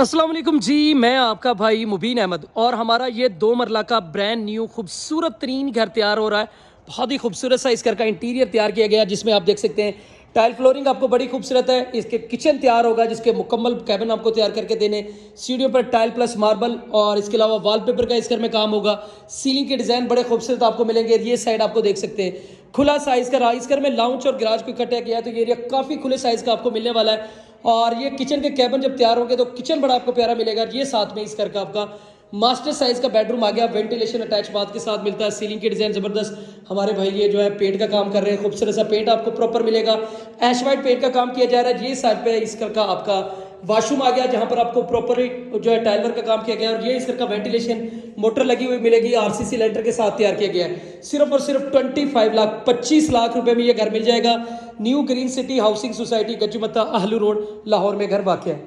अस्सलाम वालेकुम जी। मैं आपका भाई मुबीन अहमद और हमारा ये 2 मरला का ब्रांड न्यू खूबसूरत तरीन घर तैयार हो रहा है। बहुत ही खूबसूरत सा इस घर का इंटीरियर तैयार किया गया, जिसमें आप देख सकते हैं टाइल फ्लोरिंग आपको बड़ी खूबसूरत है। इसके किचन तैयार होगा, जिसके मुकम्मल कैबिन आपको तैयार करके देने, सीढ़ियों पर टाइल प्लस मार्बल, और इसके अलावा वॉलपेपर का इस घर में काम होगा। सीलिंग के डिज़ाइन बड़े खूबसूरत आपको मिलेंगे। ये साइड आपको देख सकते हैं खुला साइज़ का रहा। इस घर में लाउंज और गराज को इकट्ठा किया है, तो ये एरिया काफ़ी खुले साइज़ का आपको मिलने वाला है। और ये किचन के कैबिन जब तैयार होंगे तो किचन बड़ा आपको प्यारा मिलेगा। ये साथ में इस घर का आपका मास्टर साइज का बेडरूम आ गया, वेंटिलेशन अटैच बाथ के साथ मिलता है। सीलिंग के डिजाइन जबरदस्त। हमारे भाई ये जो है पेंट का काम कर रहे हैं, खूबसूरत सा पेंट आपको प्रॉपर मिलेगा। ऐश वाइट पेंट का काम किया जा रहा है। ये साइड पे इस घर का आपका वॉशरूम आ गया, जहां पर आपको प्रॉपर जो है टाइल वर्क का काम किया गया है। और ये इस घर का वेंटिलेशन मोटर लगी हुई मिलेगी, आरसीसी लेंटर के साथ तैयार किया गया है। सिर्फ और सिर्फ 25 लाख 25 लाख रुपए में ये घर मिल जाएगा। New green city housing society, Gajjumatta, Ahlu road, Lahore में घर वाक़ है।